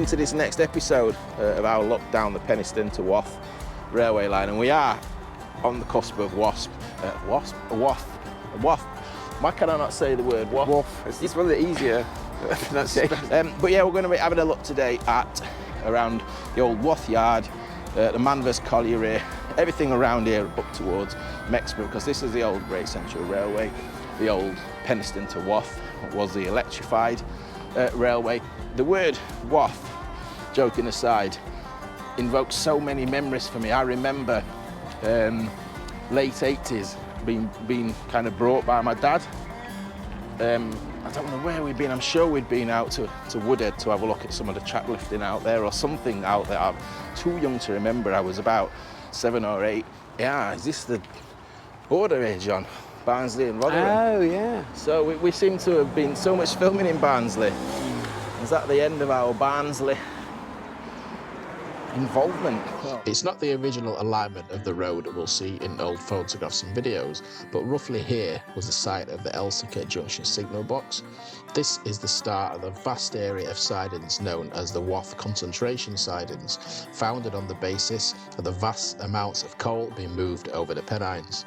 welcome to this next episode of our look down the Penistone to Wath railway line, and we are on the cusp of Wath. Why can I not say the word Wath? Wath. It's one of the easier pronunciations. But yeah, we're going to be having a look today at around the old Wath yard, the Manvers colliery, everything around here up towards Mexborough, because this is the old Wath Central railway. The old Penistone to Wath was the electrified railway. The word Wath, joking aside, invokes so many memories for me. I remember late 80s being kind of brought by my dad. I don't know where we'd been. I'm sure we'd been out to Woodhead to have a look at some of the track lifting out there or something out there. I'm too young to remember. I was about 7 or 8. Yeah, is this the border here, John? Barnsley and Rotherham. Oh, yeah. So we seem to have been so much filming in Barnsley. Is that the end of our Barnsley involvement? It's not the original alignment of the road that we'll see in old photographs and videos, but roughly here was the site of the Elsecar Junction signal box. This is the start of the vast area of sidings known as the Wath concentration sidings, founded on the basis of the vast amounts of coal being moved over the Pennines.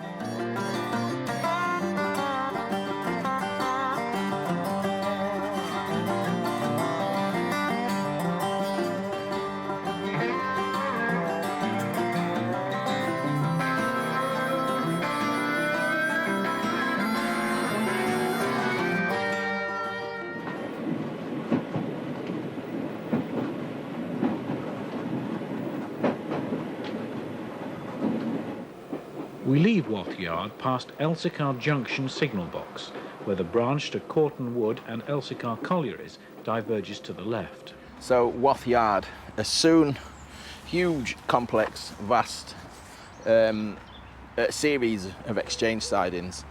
We leave Wath Yard past Elsecar Junction signal box, where the branch to Corton Wood and Elsecar collieries diverges to the left. So Wath Yard, a soon huge, complex, vast series of exchange sidings.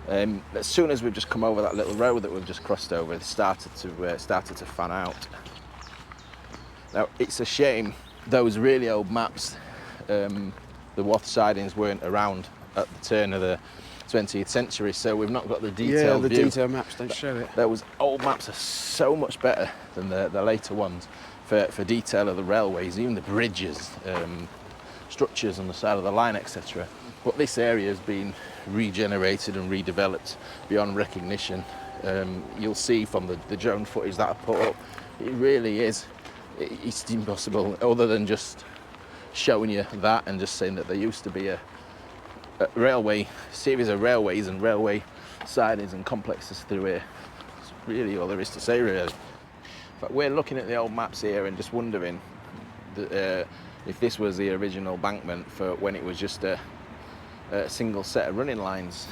As soon as we've just come over that little road that we've just crossed over, it started to fan out. Now it's a shame those really old maps, the Wath sidings weren't around at the turn of the 20th century, so we've not got the detailed view. Detailed maps don't show it. Those old maps are so much better than the later ones for detail of the railways, even the bridges, structures on the side of the line, etc. But this area has been regenerated and redeveloped beyond recognition. You'll see from the drone footage that I put up, it really is. It's impossible, other than just showing you that and just saying that there used to be a railway series of railways and railway sidings and complexes through here. That's really all there is to say, really. But we're looking at the old maps here and just wondering if this was the original bankment for when it was just a single set of running lines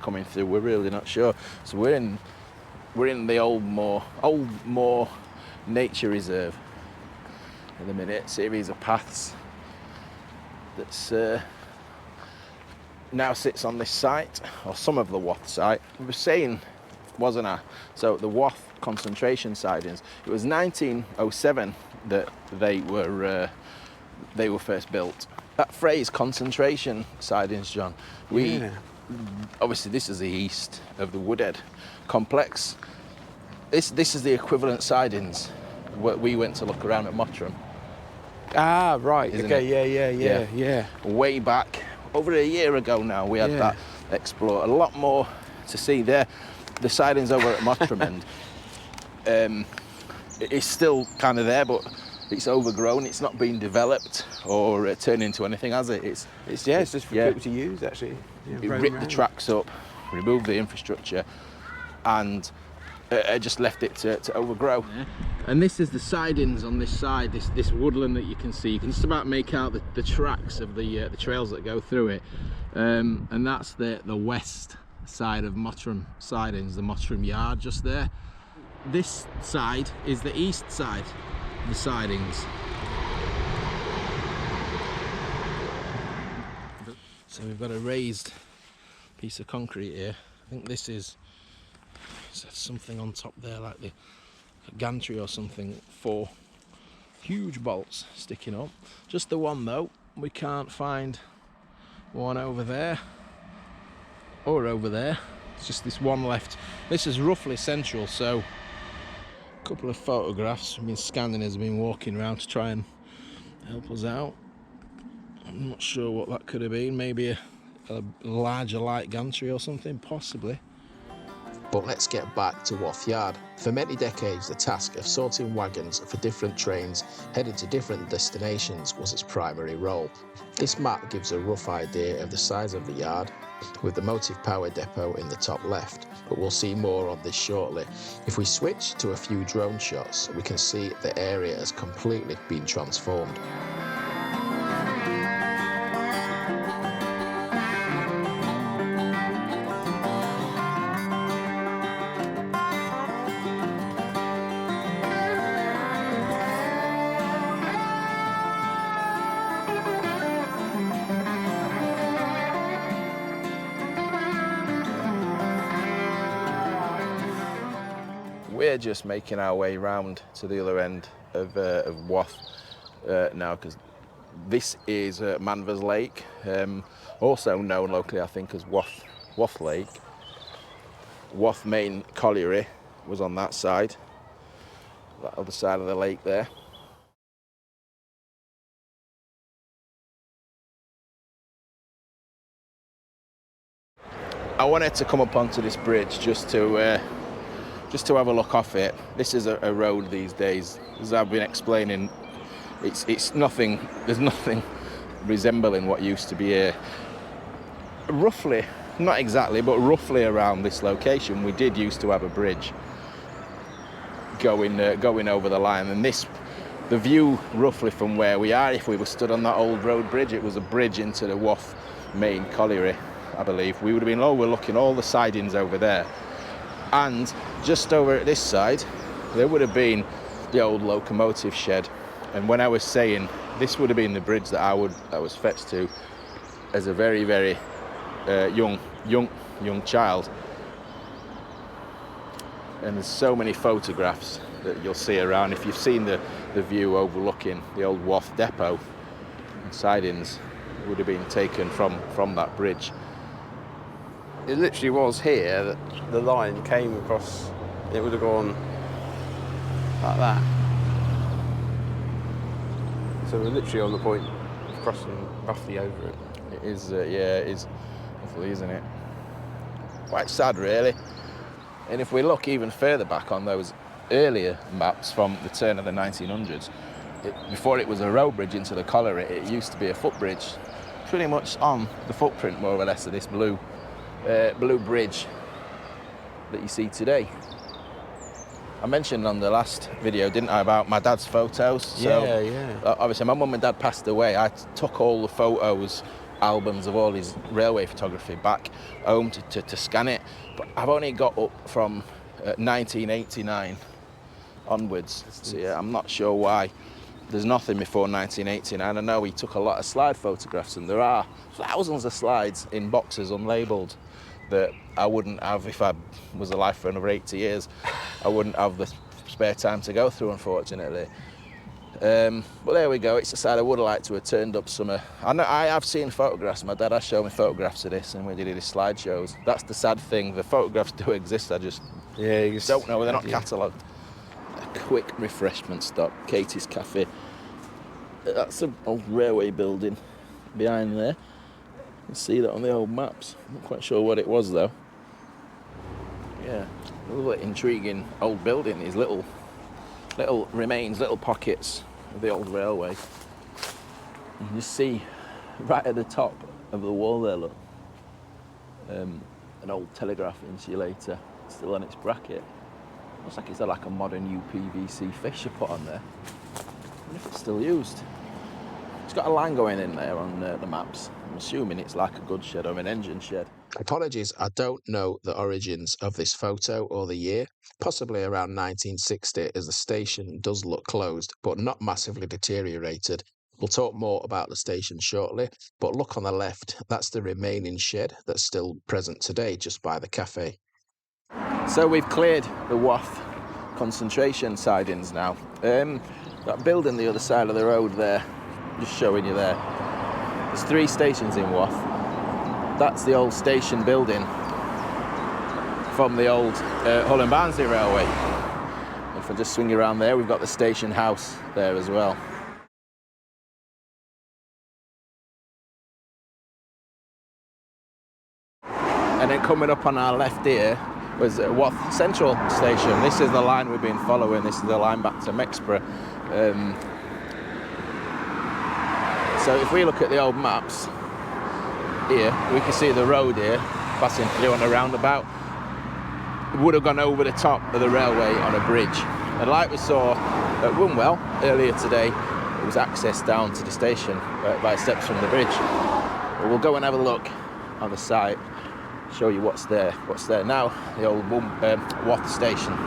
coming through. We're really not sure. So we're in the Old Moor Nature Reserve in a minute. Series of paths that's now sits on this site, or some of the Wath site. We were saying, wasn't I? So the Wath concentration sidings. It was 1907 that they were first built. That phrase, concentration sidings, John. Obviously this is the east of the Woodhead complex. This is the equivalent sidings. We went to look around at Mottram. Ah, right. Okay, yeah. Way back, over a year ago now, we had that explore. A lot more to see there. The sidings over at Mottram and it's still kind of there, but it's overgrown. It's not been developed or turned into anything, has it? It's just for people to use, actually. It ripped the tracks up, removed the infrastructure, and just left it to overgrow. Yeah. And this is the sidings on this side, this woodland that you can see. You can just about make out the tracks of the trails that go through it. And that's the west side of Mottram sidings, the Mottram yard just there. This side is the east side of the sidings. So we've got a raised piece of concrete here. I think this is something on top there, like the gantry or something, 4 huge bolts sticking up. Just the one though. We can't find one over there or over there. It's just this one left. This is roughly central, so Couple of photographs. I've been scanning as I've been walking around to try and help us out. I'm not sure what that could have been. Maybe a larger light gantry or something, possibly. But let's get back to Wath Yard. For many decades, the task of sorting wagons for different trains headed to different destinations was its primary role. This map gives a rough idea of the size of the yard, with the motive power depot in the top left, but we'll see more on this shortly. If we switch to a few drone shots, we can see the area has completely been transformed. We're just making our way round to the other end of Wath now, because this is Manvers Lake, also known locally, I think, as Wath Lake. Wath main colliery was on that side, that other side of the lake there. I wanted to come up onto this bridge just to have a look off it. This is a road these days, as I've been explaining. It's nothing. There's nothing resembling what used to be here. Roughly, not exactly, but roughly around this location, we did used to have a bridge going over the line, and the view roughly from where we are, if we were stood on that old road bridge, it was a bridge into the Wath main colliery, I believe. We would have been overlooking all the sidings over there. And just over at this side, there would have been the old locomotive shed. And when I was saying this would have been the bridge that I was fetched to as a very, very young child. And there's so many photographs that you'll see around. If you've seen the view overlooking the old Wath depot and sidings, it would have been taken from that bridge. It literally was here that the line came across. It would have gone like that. So we're literally on the point of crossing roughly over it. It is, yeah, it is, hopefully, isn't it? Quite sad, really. And if we look even further back on those earlier maps from the turn of the 1900s, before it was a road bridge into the colliery, it used to be a footbridge, pretty much on the footprint, more or less, of this blue bridge that you see today. I mentioned on the last video, didn't I, about my dad's photos? So, yeah. Obviously, my mum and dad passed away. I took all the photos, albums of all his railway photography back home to scan it. But I've only got up from 1989 onwards. So, yeah, I'm not sure why. There's nothing before 1989. I know he took a lot of slide photographs, and there are thousands of slides in boxes unlabelled that I wouldn't have if I was alive for another 80 years. I wouldn't have the spare time to go through, unfortunately. But there we go. It's a side I would have liked to have turned up some. I have seen photographs. My dad has shown me photographs of this, and we did his slideshows. That's the sad thing. The photographs do exist. I just don't know. They're not catalogued. A quick refreshment stop, Katie's Cafe. That's an old railway building behind there. You can see that on the old maps. I'm not quite sure what it was though. Yeah, a little intriguing old building. These little remains, little pockets of the old railway. You can just see right at the top of the wall there, look, an old telegraph insulator still on its bracket. Looks like it's like a modern UPVC fixture put on there. I wonder if it's still used. It's got a line going in there on the maps. I'm assuming it's like a goods shed or an engine shed. Apologies, I don't know the origins of this photo or the year. Possibly around 1960, as the station does look closed, but not massively deteriorated. We'll talk more about the station shortly, but look on the left, that's the remaining shed that's still present today just by the cafe. So we've cleared the Wath concentration sidings now. That building the other side of the road there, just showing you there. There's 3 stations in Wath. That's the old station building from the old Hull and Barnsley Railway. And if I just swing around there, we've got the station house there as well. And then coming up on our left here was Wath Central station. This is the line we've been following. This is the line back to Mexborough. So if we look at the old maps here, we can see the road here passing through on a roundabout. It would have gone over the top of the railway on a bridge. And like we saw at Wombwell earlier today, it was accessed down to the station by steps from the bridge. But we'll go and have a look on the site, show you what's there now, the old Wath station.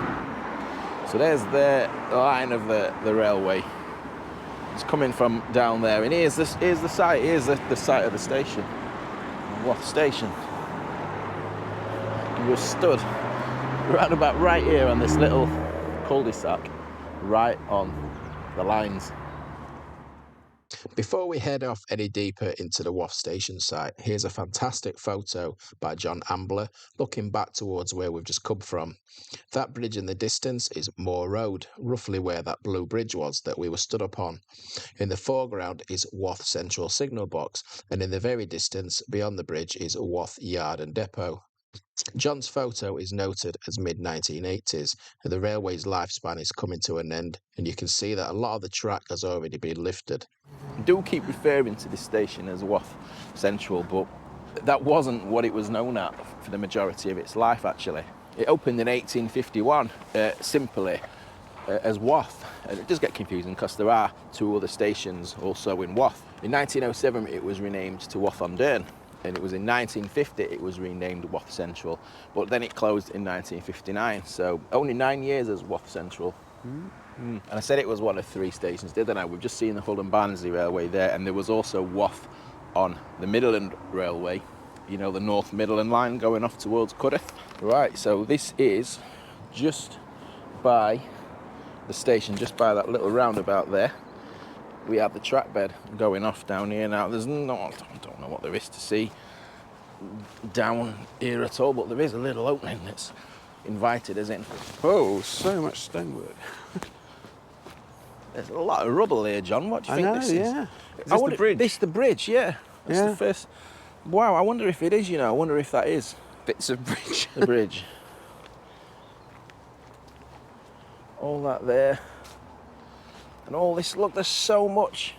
So there's the line of the railway. It's coming from down there, and here's the site, here's the site of the station, Wath station. And we're stood right here on this little cul-de-sac, right on the lines. Before we head off any deeper into the Wath station site, here's a fantastic photo by John Ambler looking back towards where we've just come from. That bridge in the distance is Moor Road, roughly where that blue bridge was that we were stood upon. In the foreground is Wath Central signal box, and in the very distance beyond the bridge is Wath Yard and Depot. John's photo is noted as mid-1980s, and the railway's lifespan is coming to an end, and you can see that a lot of the track has already been lifted. I do keep referring to this station as Wath Central, but that wasn't what it was known at for the majority of its life, actually. It opened in 1851 simply as Wath, and it does get confusing because there are two other stations also in Wath. In 1907 it was renamed to Wath-upon-Dearne, and it was in 1950 it was renamed Wath Central, but then it closed in 1959, so only 9 years as Wath Central. And I said it was one of three stations, didn't I? We've just seen the Hull and Barnsley Railway there, and there was also Wath on the Midland Railway, you know, the North Midland line going off towards Cudworth. Right, so this is just by the station, just by that little roundabout there. We have the track bed going off down here now. There's no, I don't know what there is to see down here at all, but there is a little opening that's invited us in. Oh, so much stonework. There's a lot of rubble here, John. What do you think this is? Yeah. Is this the bridge? This is the bridge, yeah. That's Yeah. the first. Wow, I wonder if it is, you know. I wonder if that is Bits of bridge. the bridge. All that there. And all this, look, there's so much.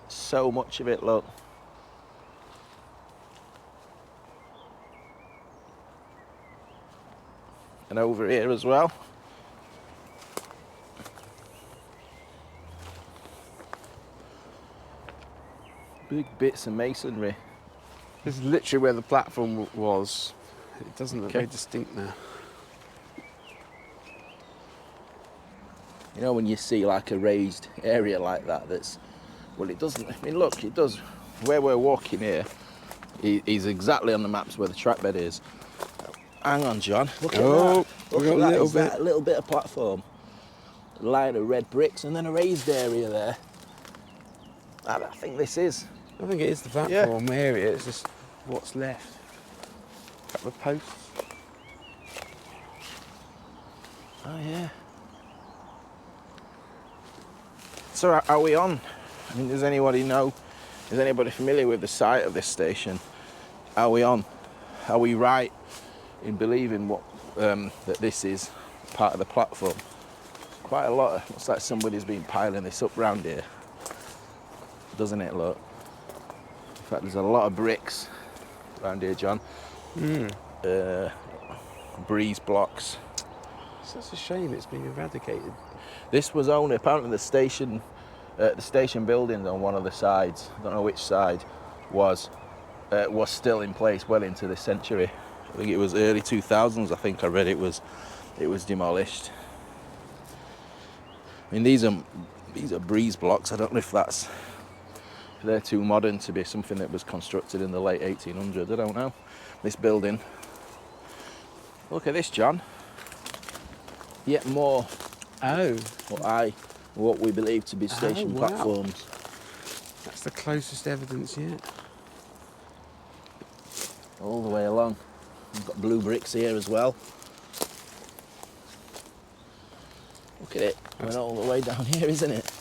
So much of it, look. And over here as well. Big bits of masonry. This is literally where the platform was. It doesn't look very distinct now. You know when you see like a raised area like that, that's, well, it doesn't, I mean, look, it does, where we're walking here is exactly on the maps where the track bed is. Hang on, John, look at that. Look at that, is that a little bit of platform? A line of red bricks and then a raised area there. I think this is. I think it is the platform area, it's just what's left. A couple of posts. Oh yeah. So are we on? I mean, does anybody know? Is anybody familiar with the site of this station? Are we on? Are we right in believing what that this is part of the platform? Quite a lot of, looks like somebody's been piling this up round here, doesn't it? Look. In fact, there's a lot of bricks around here, John. Breeze blocks. It's such a shame it's been eradicated. This was only apparently the station building on one of the sides. I don't know which side was still in place well into this century. I think it was early 2000s. I think I read it was demolished. I mean, these are breeze blocks. I don't know if they're too modern to be something that was constructed in the late 1800s. I don't know. This building. Look at this, John. Yet more. Oh. What we believe to be station wow. platforms. That's the closest evidence yet. All the way along. We've got blue bricks here as well. Look at it, going all the way down here, isn't it?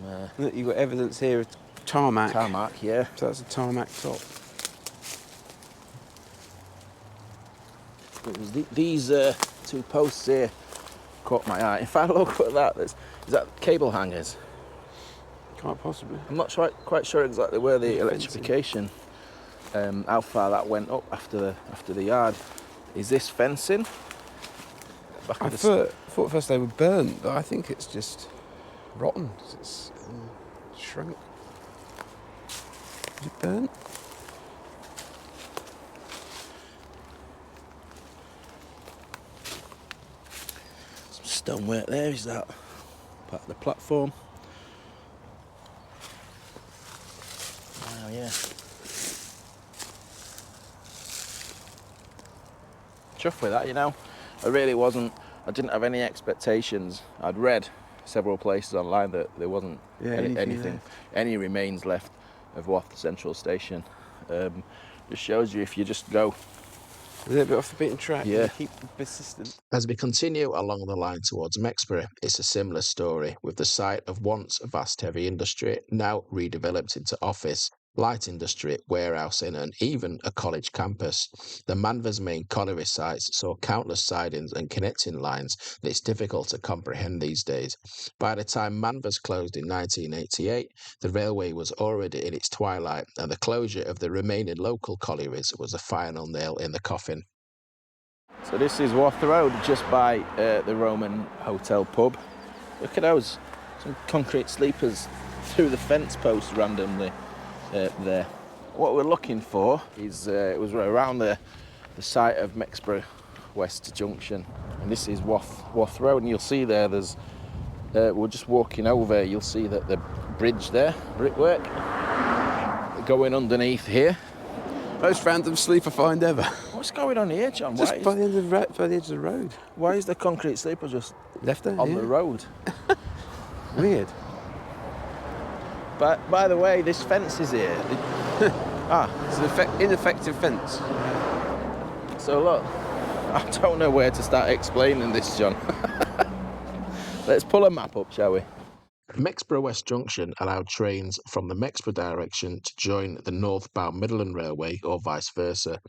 Yeah. Look, you've got evidence here of tarmac. Tarmac, yeah. So that's a tarmac top. It was these two posts here caught my eye. If I look at that, is that cable hangers? Can't possibly. I'm not quite sure exactly where the electrification, how far that went up after the yard. Is this fencing? I thought at first they were burnt, but I think it's just rotten. It's shrunk. Is it burnt? Some stonework there. Is that part of the platform? Oh yeah. Chuffed with that, you know. I didn't have any expectations. I'd read several places online that there wasn't any remains left of Wath Central station. Just shows you if you just go a little bit off the beaten track. Yeah. Keep persistent. As we continue along the line towards Mexborough, it's a similar story, with the site of once vast heavy industry now redeveloped into office, light industry, warehousing and even a college campus. The Manvers main colliery sites saw countless sidings and connecting lines that it's difficult to comprehend these days. By the time Manvers closed in 1988, the railway was already in its twilight, and the closure of the remaining local collieries was the final nail in the coffin. So this is Wath Road, just by the Roman Hotel pub. Look at those, some concrete sleepers through the fence post randomly there. What we're looking for is, it was around the site of Meb West Junction, and this is Wath Road, and you'll see there's, we're just walking over, you'll see that the bridge there, brickwork, going underneath here. Most random sleeper find ever. What's going on here, John? Just by the edge of the road. Why is the concrete sleeper just left there on the road? Weird. But by the way, this fence is here. It's an ineffective fence. So look, I don't know where to start explaining this, John. Let's pull a map up, shall we? Mexborough West Junction allowed trains from the Mexborough direction to join the northbound Midland Railway or vice versa.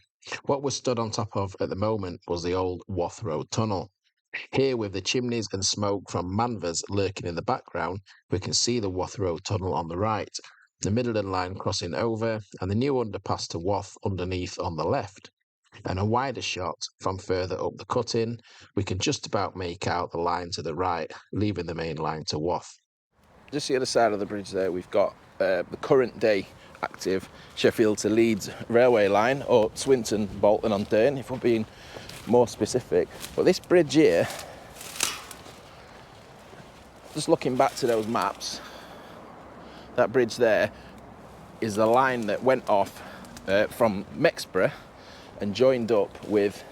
What was stood on top of at the moment was the old Wath Road tunnel. Here, with the chimneys and smoke from Manvers lurking in the background, we can see the Wath Road tunnel on the right, the Midland line crossing over, and the new underpass to Wath underneath on the left. And a wider shot from further up the cut-in, we can just about make out the line to the right, leaving the main line to Wath. Just the other side of the bridge there, we've got the current day active Sheffield to Leeds railway line, or Swinton, Bolton-on-Dearne, if we're being more specific. But this bridge here, just looking back to those maps, that bridge there is the line that went off from Mexborough and joined up with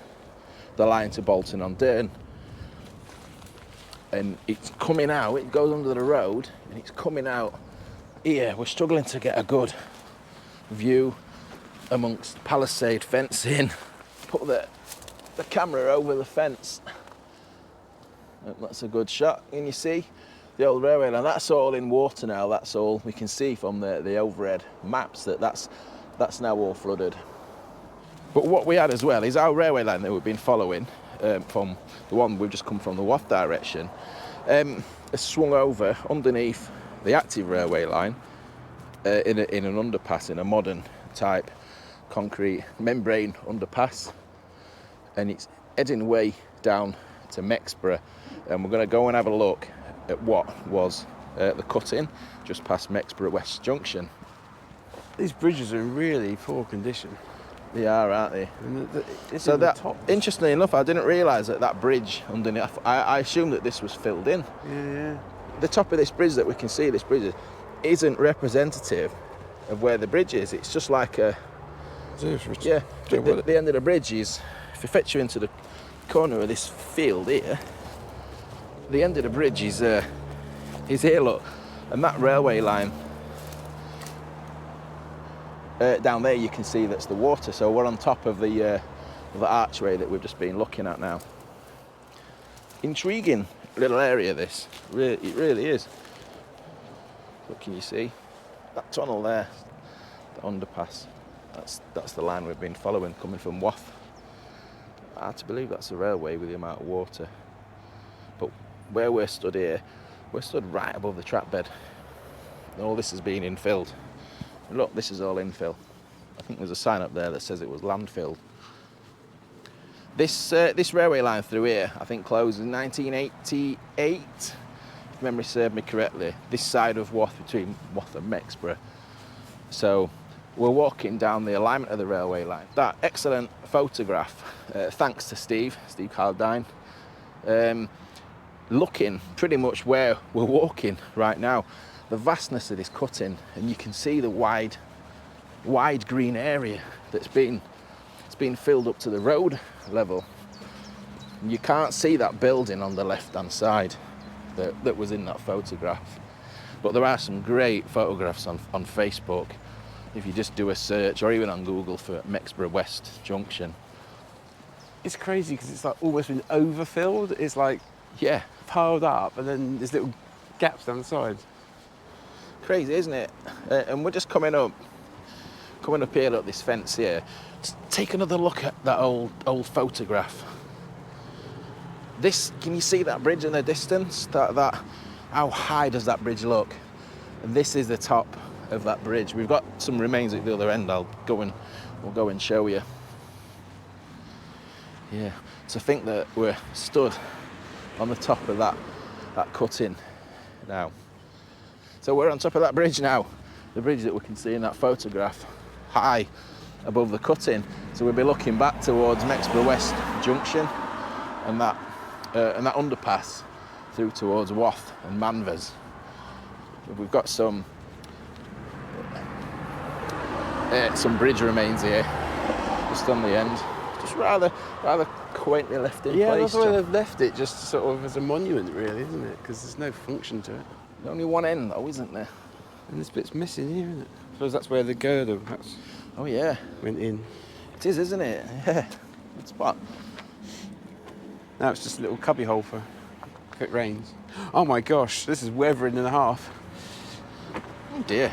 the line to Bolton-on-Dearne. And it's coming out, it goes under the road, and it's coming out here. We're struggling to get a good view amongst palisade fencing. Put the camera over the fence. That's a good shot. And you see the old railway line, that's all in water now. That's all we can see from the overhead maps, that's now all flooded. But what we had as well is our railway line that we've been following, from the one we've just come from the Wath direction, has swung over underneath the active railway line in an underpass, in a modern type concrete membrane underpass, and it's heading way down to Mexborough, and we're going to go and have a look at what was the cut-in just past Mexborough West Junction. These bridges are in really poor condition. They are, aren't they? So that, interestingly enough, I didn't realise that bridge underneath, I assumed that this was filled in. Yeah. The top of this bridge that we can see, this bridge, isn't representative of where the bridge is. It's just like a... Yeah, the end of the bridge is, if you fetch you into the corner of this field here, the end of the bridge is here, look, and that railway line down there you can see that's the water. So we're on top of the archway that we've just been looking at now. Intriguing little area this, it really is. What can you see? That tunnel there, the underpass, that's the line we've been following coming from Wath. Hard to believe that's a railway with the amount of water. But where we're stood here, we're stood right above the track bed. All this has been infilled. And look, this is all infill. I think there's a sign up there that says it was landfilled. This railway line through here, I think closed in 1988, if memory served me correctly, this side of Wath, between Wath and Mexborough. So we're walking down the alignment of the railway line. That excellent photograph, thanks to Steve Caldine, looking pretty much where we're walking right now. The vastness of this cutting, and you can see the wide green area that's been filled up to the road level. And you can't see that building on the left-hand side that was in that photograph. But there are some great photographs on Facebook if you just do a search, or even on Google, for Meb West Junction. It's crazy because it's like almost been overfilled. It's like, Yeah, piled up, and then there's little gaps down the side. crazy, isn't it? And we're just coming up here, look, this fence here. Just take another look at that old photograph. Can you see that bridge in the distance? How high does that bridge look? And this is the top of that bridge. We've got some remains at the other end. We'll go and show you. Yeah, to think that we're stood on the top of that cutting now. So we're on top of that bridge now, the bridge that we can see in that photograph, high above the cutting. So we'll be looking back towards Meb West Junction and that underpass through towards Wath and Manvers. We've got some bridge remains here, just on the end. Just rather quaintly left in place. Yeah, that's why they've left it, just sort of as a monument, really, isn't it? Because there's no function to it. There's only one end, though, isn't there? And this bit's missing here, isn't it? I suppose that's where the girder perhaps Oh yeah, went in. it is, isn't it? Yeah, good spot. Now it's just a little cubby hole for if it rains. Oh my gosh, this is weathering and a half. Oh dear,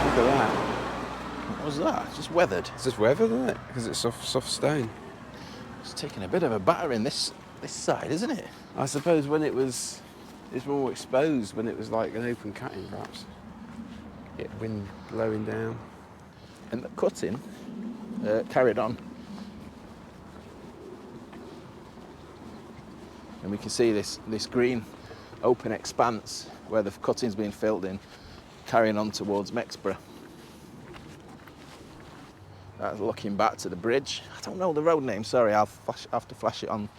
Look at that. what was that? Just weathered. It's just weathered, isn't it? Because it's soft stone. It's taking a bit of a battering this side, isn't it? I suppose when it's more exposed when it was like an open cutting, perhaps. Get wind blowing down. And the cutting carried on. And we can see this green open expanse where the cutting's been filled in, carrying on towards Mexborough. That's looking back to the bridge. I don't know the road name, sorry, I'll have to flash it on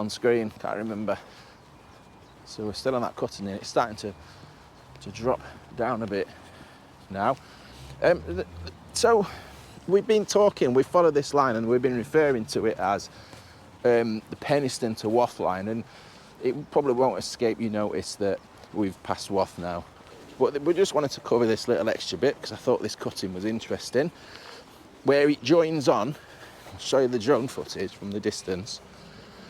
screen, can't remember. So we're still on that cutting, and it's starting to drop down a bit now. So we've followed this line, and we've been referring to it as the Penistone to Wath line, and it probably won't escape you notice that we've passed Wath now. But we just wanted to cover this little extra bit because I thought this cutting was interesting. Where it joins on, I'll show you the drone footage from the distance.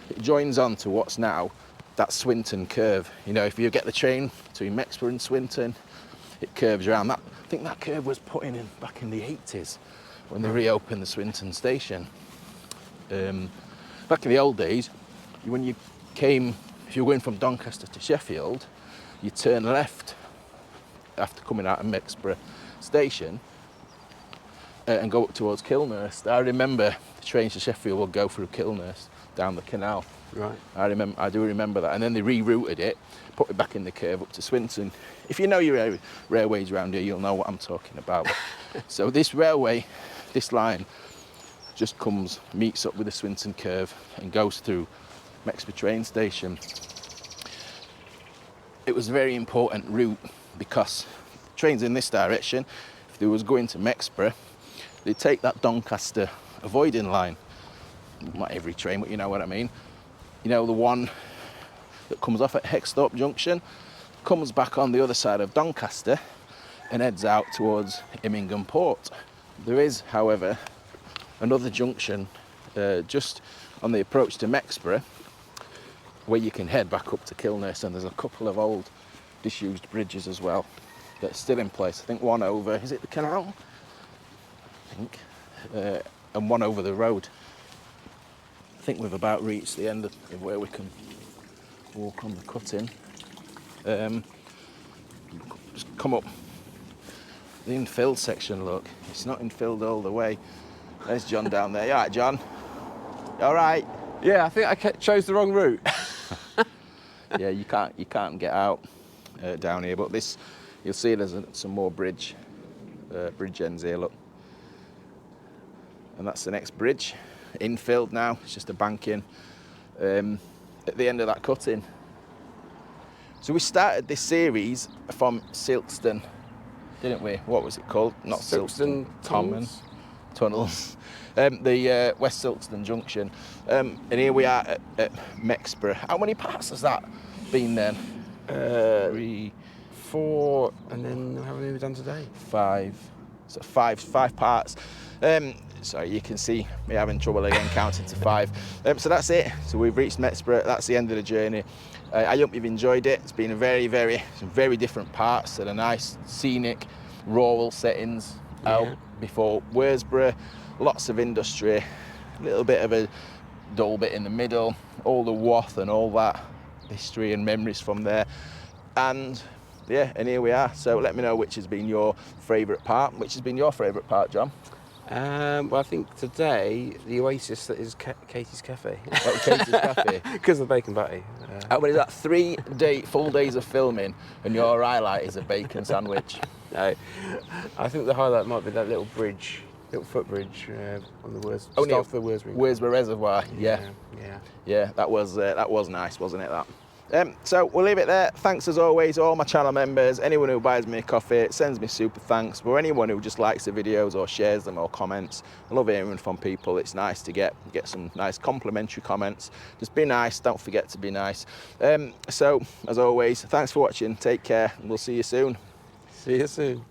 It joins on to what's now that Swinton curve. You know, if you get the train between Mexborough and Swinton, it curves around. I think that curve was put in back in the 80s when they reopened the Swinton station. Back in the old days, when you came, if you were going from Doncaster to Sheffield, you turn left after coming out of Mexborough station and go up towards Kilnurst. I remember the trains to Sheffield would go through Kilnurst down the canal. Right. I do remember that. And then they rerouted it, put it back in the curve up to Swinton. If you know your railways around here, you'll know what I'm talking about. So this railway, this line, just meets up with the Swinton curve and goes through Mexborough train station. It was a very important route because trains in this direction, if they was going to Mexborough, they'd take that Doncaster avoiding line. Not every train, but you know what I mean. You know, the one that comes off at Elsecar Junction, comes back on the other side of Doncaster, and heads out towards Immingham Port. There is, however, another junction just on the approach to Mexborough where you can head back up to Kilness, and there's a couple of old disused bridges as well that are still in place. I think one over, is it the canal? I think. And one over the road. I think we've about reached the end of where we can walk on the cutting. Just come up the infilled section, look. It's not infilled all the way. There's John down there. You all right, John? You all right? Yeah, I think I chose the wrong route. Yeah, you can't get out down here, but this, you'll see there's some more bridge ends here, look. And that's the next bridge, infilled now. It's just a banking at the end of that cutting. So we started this series from Silkstone, didn't we? What was it called? Not Silkstone Common Tunnels. The West Silkstone Junction. And here we are at Mexborough. How many parts has that been then? 3, 4, and then how many have we done today? 5. So five parts. So you can see me having trouble again counting to 5. So that's it. So we've reached Mexborough. That's the end of the journey. I hope you've enjoyed it. It's been some very different parts and a nice scenic rural settings out before Worsborough. Lots of industry, a little bit of a dull bit in the middle, all the Wath and all that history and memories from there. And yeah, and here we are. So let me know which has been your favourite part. Which has been your favourite part, John? Well, I think today the oasis that is Katie's Cafe. Oh, Katie's Cafe. Because of the bacon patty. How many is that? 3 full days of filming, and your highlight is a bacon sandwich. No, I think the highlight might be that little bridge, little footbridge on the Worsborough Reservoir. Yeah, that was nice, wasn't it? That. So we'll leave it there. Thanks as always to all my channel members, anyone who buys me a coffee, sends me super thanks, or anyone who just likes the videos or shares them or comments. I love hearing from people. It's nice to get some nice complimentary comments. Just be nice, don't forget to be nice. So as always, thanks for watching, take care, and we'll see you soon. See you soon.